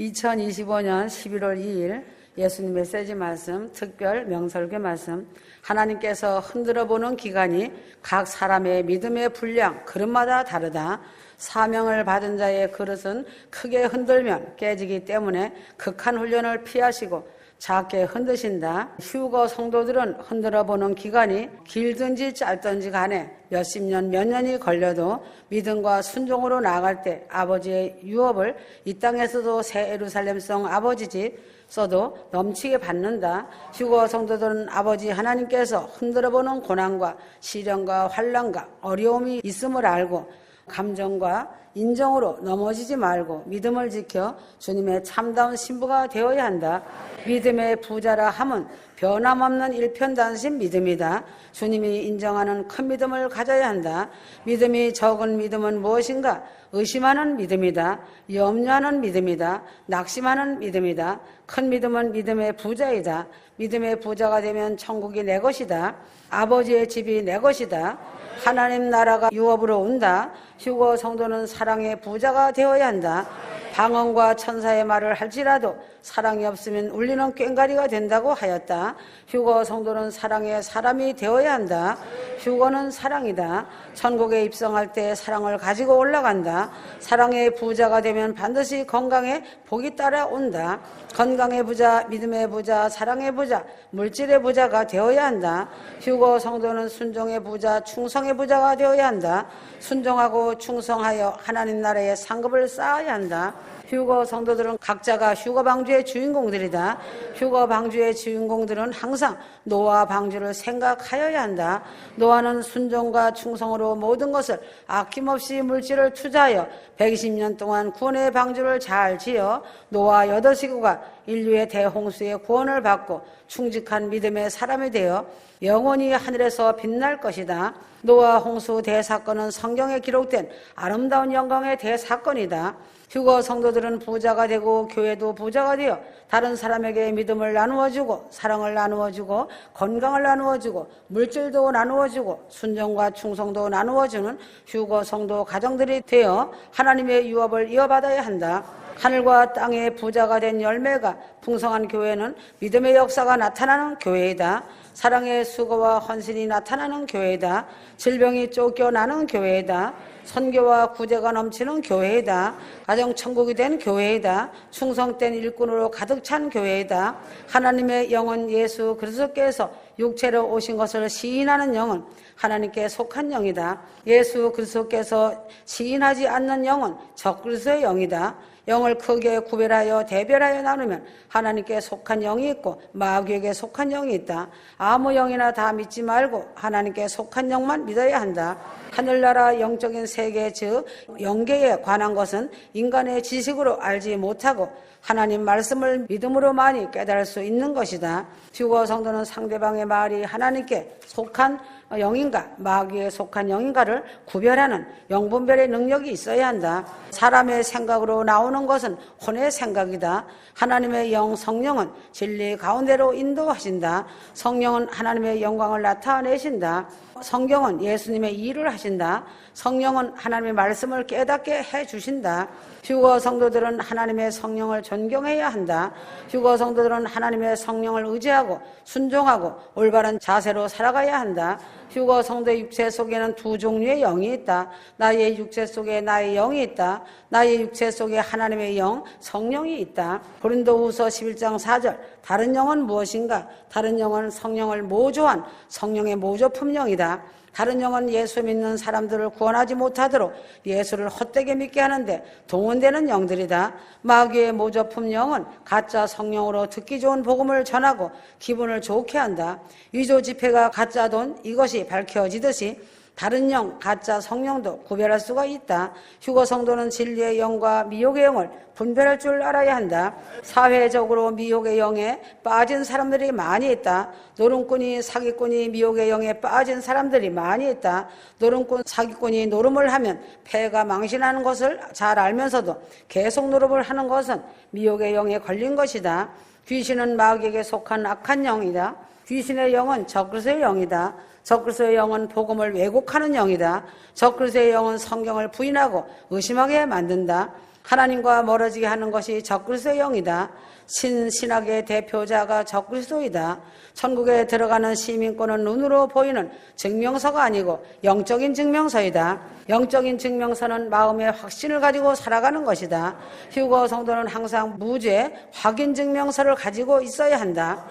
2025년 11월 2일 예수님 메시지 말씀, 특별 명설교 말씀. 하나님께서 흔들어 보는 기간이 각 사람의 믿음의 분량, 그릇마다 다르다. 사명을 받은 자의 그릇은 크게 흔들면 깨지기 때문에 극한 훈련을 피하시고 작게 흔드신다. 휴거 성도들은 흔들어 보는 기간이 길든지 짧든지 간에 몇십 년, 몇 년이 걸려도 믿음과 순종으로 나아갈 때 아버지의 유업을 이 땅에서도 새 예루살렘성 아버지 집 써도 넘치게 받는다. 휴거 성도들은 아버지 하나님께서 흔들어 보는 고난과 시련과 환난과 어려움이 있음을 알고 감정과 인정으로 넘어지지 말고 믿음을 지켜 주님의 참다운 신부가 되어야 한다. 믿음의 부자라 함은 변함없는 일편단심 믿음이다. 주님이 인정하는 큰 믿음을 가져야 한다. 믿음이 적은 믿음은 무엇인가? 의심하는 믿음이다. 염려하는 믿음이다. 낙심하는 믿음이다. 큰 믿음은 믿음의 부자이다. 믿음의 부자가 되면 천국이 내 것이다. 아버지의 집이 내 것이다. 하나님 나라가 유업으로 온다. 휴거 성도는 사랑의 부자가 되어야 한다. 방언과 천사의 말을 할지라도 사랑이 없으면 울리는 꽹과리가 된다고 하였다. 휴거 성도는 사랑의 사람이 되어야 한다. 휴거는 사랑이다. 천국에 입성할 때 사랑을 가지고 올라간다. 사랑의 부자가 되면 반드시 건강에 복이 따라온다. 건강의 부자, 믿음의 부자, 사랑의 부자, 물질의 부자가 되어야 한다. 휴거 성도는 순종의 부자, 충성의 부자가 되어야 한다. 순종하고 충성하여 하나님 나라의 상급을 쌓아야 한다. 휴거 성도들은 각자가 휴거 방주의 주인공들이다. 휴거 방주의 주인공들은 항상 노아 방주를 생각하여야 한다. 노아는 순종과 충성으로 모든 것을 아낌없이 물질을 투자하여 120년 동안 구원의 방주를 잘 지어 노아 8식구가 인류의 대홍수의 구원을 받고 충직한 믿음의 사람이 되어 영원히 하늘에서 빛날 것이다. 노아 홍수 대사건은 성경에 기록된 아름다운 영광의 대사건이다. 휴거 성도들은 부자가 되고 교회도 부자가 되어 다른 사람에게 믿음을 나누어주고 사랑을 나누어주고 건강을 나누어주고 물질도 나누어주고 순종과 충성도 나누어주는 휴거 성도 가정들이 되어 하나님의 유업을 이어받아야 한다. 하늘과 땅의 부자가 된 열매가 풍성한 교회는 믿음의 역사가 나타나는 교회이다. 사랑의 수고와 헌신이 나타나는 교회이다. 질병이 쫓겨나는 교회이다. 선교와 구제가 넘치는 교회이다. 가정천국이 된 교회이다. 충성된 일꾼으로 가득 찬 교회이다. 하나님의 영은 예수 그리스도께서 육체로 오신 것을 시인하는 영은 하나님께 속한 영이다. 예수 그리스도께서 시인하지 않는 영은 적그리스도의 영이다. 영을 크게 구별하여 대별하여 나누면 하나님께 속한 영이 있고 마귀에게 속한 영이 있다. 아무 영이나 다 믿지 말고 하나님께 속한 영만 믿어야 한다. 하늘나라 영적인 세계 즉 영계에 관한 것은 인간의 지식으로 알지 못하고 하나님 말씀을 믿음으로 많이 깨달을 수 있는 것이다. 휴거 성도는 상대방의 말이 하나님께 속한 영인가 마귀에 속한 영인가를 구별하는 영분별의 능력이 있어야 한다. 사람의 생각으로 나오는 것은 혼의 생각이다. 하나님의 영 성령은 진리 가운데로 인도하신다. 성령은 하나님의 영광을 나타내신다. 성경은 예수님의 일을 하신다. 성령은 하나님의 말씀을 깨닫게 해주신다. 휴거 성도들은 하나님의 성령을 존경해야 한다. 휴거 성도들은 하나님의 성령을 의지하고 순종하고 올바른 자세로 살아가야 한다. 휴거 성도의 육체 속에는 두 종류의 영이 있다. 나의 육체 속에 나의 영이 있다. 나의 육체 속에 하나님의 영, 성령이 있다. 고린도후서 11장 4절 다른 영은 무엇인가? 다른 영은 성령을 모조한 성령의 모조품 영이다. 다른 영은 예수 믿는 사람들을 구원하지 못하도록 예수를 헛되게 믿게 하는데 동원되는 영들이다. 마귀의 모조품 영은 가짜 성령으로 듣기 좋은 복음을 전하고 기분을 좋게 한다. 위조 지폐가 가짜 돈 이것이 밝혀지듯이 다른 영, 가짜 성령도 구별할 수가 있다. 휴거 성도는 진리의 영과 미혹의 영을 분별할 줄 알아야 한다. 사회적으로 미혹의 영에 빠진 사람들이 많이 있다. 노름꾼이 사기꾼이 미혹의 영에 빠진 사람들이 많이 있다. 노름꾼 사기꾼이 노름을 하면 폐가 망신하는 것을 잘 알면서도 계속 노름을 하는 것은 미혹의 영에 걸린 것이다. 귀신은 마귀에게 속한 악한 영이다. 귀신의 영은 적그리스도의 영이다. 적그리스도의 영은 복음을 왜곡하는 영이다. 적그리스도의 영은 성경을 부인하고 의심하게 만든다. 하나님과 멀어지게 하는 것이 적그리스도의 영이다. 신학의 대표자가 적그리스도이다. 천국에 들어가는 시민권은 눈으로 보이는 증명서가 아니고 영적인 증명서이다. 영적인 증명서는 마음의 확신을 가지고 살아가는 것이다. 휴거 성도는 항상 무죄 확인 증명서를 가지고 있어야 한다.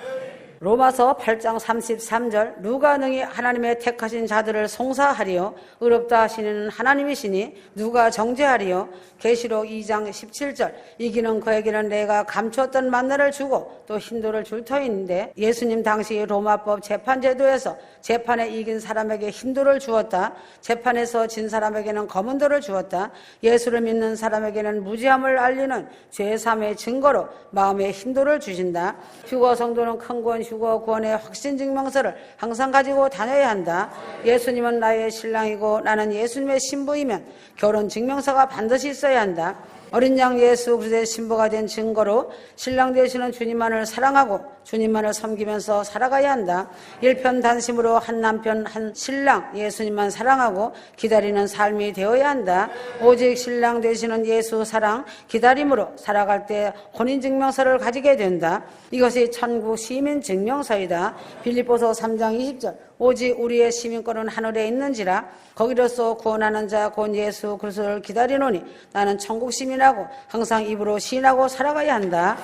로마서 8장 33절 누가 능히 하나님의 택하신 자들을 송사하리요 의롭다 하시는 하나님이시니 누가 정죄하리요. 계시록 2장 17절 이기는 그에게는 내가 감추었던 만나를 주고 또 흰돌을 줄 터인데 예수님 당시 로마법 재판제도에서 재판에 이긴 사람에게 흰돌을 주었다. 재판에서 진 사람에게는 검은 돌을 주었다. 예수를 믿는 사람에게는 무죄함을 알리는 죄사함의 증거로 마음에 흰돌을 주신다. 휴거 성도는 큰 구원 휴거 구원의 확신 증명서를 항상 가지고 다녀야 한다. 예수님은 나의 신랑이고 나는 예수님의 신부이면 결혼 증명서가 반드시 있어야 한다. 어린 양 예수 그리스도의 신부가 된 증거로 신랑 되시는 주님만을 사랑하고 주님만을 섬기면서 살아가야 한다. 일편단심으로 한 남편 한 신랑 예수님만 사랑하고 기다리는 삶이 되어야 한다. 오직 신랑 되시는 예수 사랑 기다림으로 살아갈 때 혼인증명서를 가지게 된다. 이것이 천국 시민 증명서이다. 빌립보서 3장 20절 오직 우리의 시민권은 하늘에 있는지라 거기로서 구원하는 자 곧 예수 그리스도를 기다리노니 나는 천국 시민하고 항상 입으로 시인하고 살아가야 한다.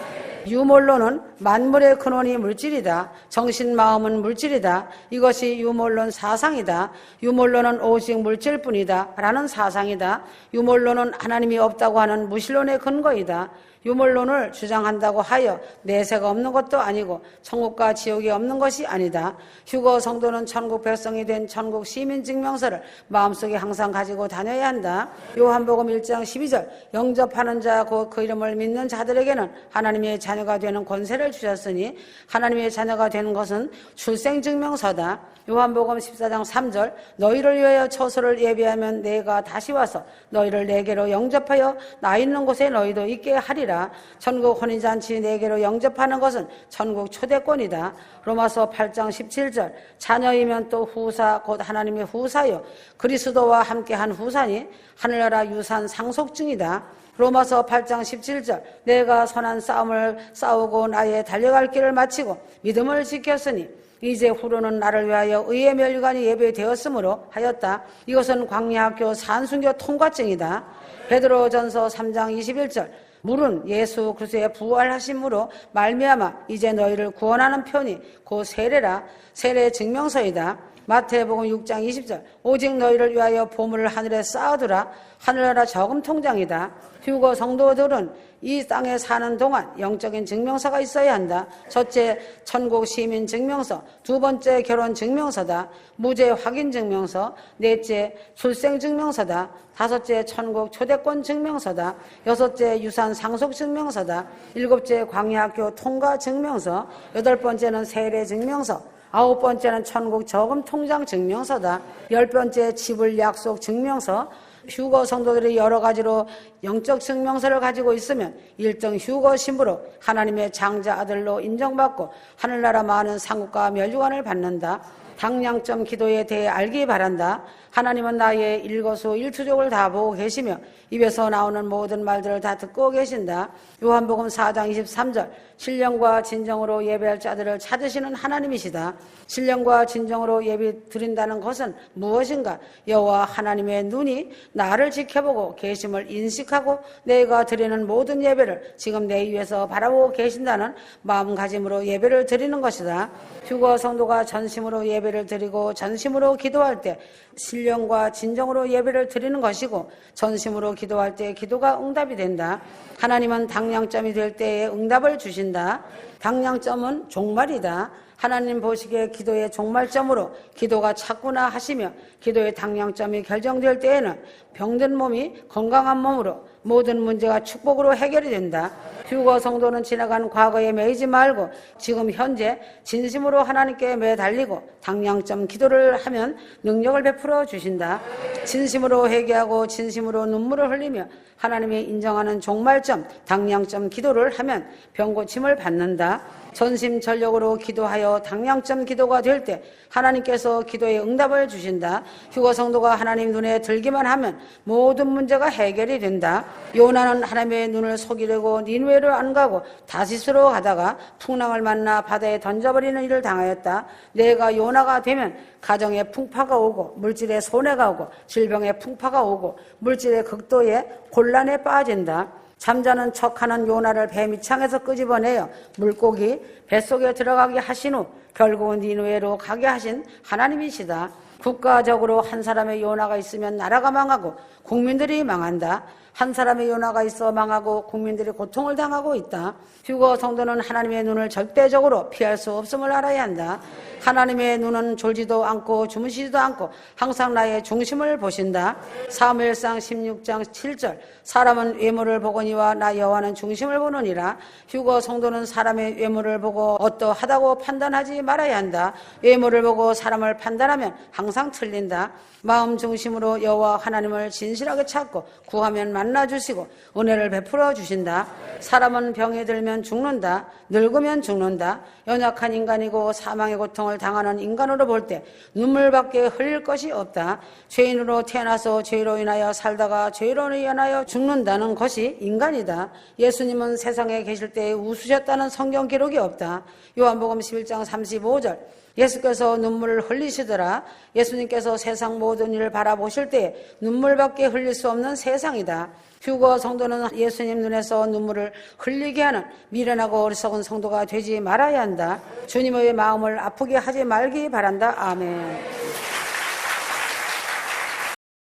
유몰론은 만물의 근원이 물질이다. 정신 마음은 물질이다. 이것이 유몰론 사상이다. 유몰론은 오직 물질뿐이다 라는 사상이다. 유몰론은 하나님이 없다고 하는 무신론의 근거이다. 유몰론을 주장한다고 하여 내세가 없는 것도 아니고 천국과 지옥이 없는 것이 아니다. 휴거 성도는 천국 백성이 된 천국 시민 증명서를 마음속에 항상 가지고 다녀야 한다. 요한복음 1장 12절 영접하는 자 곧 그 이름을 믿는 자들에게는 하나님의 자녀가 되는 권세를 주셨으니 하나님의 자녀가 되는 것은 출생증명서다. 요한복음 14장 3절 너희를 위하여 처소를 예비하면 내가 다시 와서 너희를 내게로 영접하여 나 있는 곳에 너희도 있게 하리라. 천국 혼인잔치 내게로 영접하는 것은 천국 초대권이다. 로마서 8장 17절 자녀이면 또 후사 곧 하나님의 후사요 그리스도와 함께한 후사니 하늘나라 유산 상속증이다. 로마서 8장 17절 내가 선한 싸움을 싸우고 나의 달려갈 길을 마치고 믿음을 지켰으니 이제 후로는 나를 위하여 의의 멸류관이 예배되었으므로 하였다. 이것은 광야학교 산순교 통과증이다. 베드로전서 3장 21절 물은 예수 그리스도의 부활하심으로 말미암아 이제 너희를 구원하는 편이 곧 세례라. 세례 증명서이다. 마태복음 6장 20절 오직 너희를 위하여 보물을 하늘에 쌓아두라. 하늘나라 저금 통장이다. 휴거 성도들은 이 땅에 사는 동안 영적인 증명서가 있어야 한다. 첫째, 천국 시민 증명서. 두 번째, 결혼 증명서다. 무죄 확인 증명서. 넷째, 출생 증명서다. 다섯째, 천국 초대권 증명서다. 여섯째, 유산 상속 증명서다. 일곱째, 광야학교 통과 증명서. 여덟 번째는 세례 증명서. 아홉 번째는 천국 저금 통장 증명서다. 열 번째, 지불 약속 증명서. 휴거 성도들이 여러 가지로 영적 증명서를 가지고 있으면 1등 휴거 신부로 하나님의 장자 아들로 인정받고 하늘나라 많은 상급과 멸류관을 받는다. 당량점 기도에 대해 알기 바란다. 하나님은 나의 일거수일투족을 다 보고 계시며 입에서 나오는 모든 말들을 다 듣고 계신다. 요한복음 4장 23절 신령과 진정으로 예배할 자들을 찾으시는 하나님이시다. 신령과 진정으로 예배 드린다는 것은 무엇인가? 여호와 하나님의 눈이 나를 지켜보고 계심을 인식하고 내가 드리는 모든 예배를 지금 내 위에서 바라보고 계신다는 마음가짐으로 예배를 드리는 것이다. 휴거 성도가 전심으로 예배를 드리고 전심으로 기도할 때 신령과 진정으로 예배를 드리는 것이고 전심으로 기도할 때 기도가 응답이 된다. 하나님은 당량점이 될 때에 응답을 주신다. 당량점은 종말이다. 하나님 보시기에 기도의 종말점으로 기도가 찼구나 하시며 기도의 당량점이 결정될 때에는 병든 몸이 건강한 몸으로 모든 문제가 축복으로 해결이 된다. 휴거 성도는 지나간 과거에 매이지 말고 지금 현재 진심으로 하나님께 매달리고 당량점 기도를 하면 능력을 베풀어 주신다. 진심으로 회개하고 진심으로 눈물을 흘리며 하나님이 인정하는 종말점 당량점 기도를 하면 병고침을 받는다. 전심전력으로 기도하여 당량점 기도가 될 때 하나님께서 기도에 응답을 주신다. 휴거 성도가 하나님 눈에 들기만 하면 모든 문제가 해결이 된다. 요나는 하나님의 눈을 속이려고 니느웨로 안 가고 다시스로 가다가 풍랑을 만나 바다에 던져버리는 일을 당하였다. 내가 요나가 되면 가정에 풍파가 오고 물질에 손해가 오고 질병에 풍파가 오고 물질의 극도에 곤란에 빠진다. 잠자는 척하는 요나를 배 밑창에서 끄집어내어 물고기 뱃속에 들어가게 하신 후 결국은 니느웨로 가게 하신 하나님이시다. 국가적으로 한 사람의 요나가 있으면 나라가 망하고 국민들이 망한다. 한 사람의 요나가 있어 망하고 국민들이 고통을 당하고 있다. 휴거 성도는 하나님의 눈을 절대적으로 피할 수 없음을 알아야 한다. 하나님의 눈은 졸지도 않고 주무시지도 않고 항상 나의 중심을 보신다. 사무엘상 16장 7절 사람은 외모를 보거니와 나 여호와는 중심을 보느니라. 휴거 성도는 사람의 외모를 보고 어떠하다고 판단하지 말아야 한다. 외모를 보고 사람을 판단하면 항상 틀린다. 마음 중심으로 여호와 하나님을 진실하게 찾고 구하면 만나주시고 은혜를 베풀어 주신다. 사람은 병에 들면 죽는다. 늙으면 죽는다. 연약한 인간이고 사망의 고통을 당하는 인간으로 볼 때 눈물밖에 흘릴 것이 없다. 죄인으로 태어나서 죄로 인하여 살다가 죄로 인하여 죽는다는 것이 인간이다. 예수님은 세상에 계실 때 웃으셨다는 성경 기록이 없다. 요한복음 11장 35절 예수께서 눈물을 흘리시더라. 예수님께서 세상 모든 일을 바라보실 때 눈물밖에 흘릴 수 없는 세상이다. 휴거 성도는 예수님 눈에서 눈물을 흘리게 하는 미련하고 어리석은 성도가 되지 말아야 한다. 주님의 마음을 아프게 하지 말기 바란다. 아멘.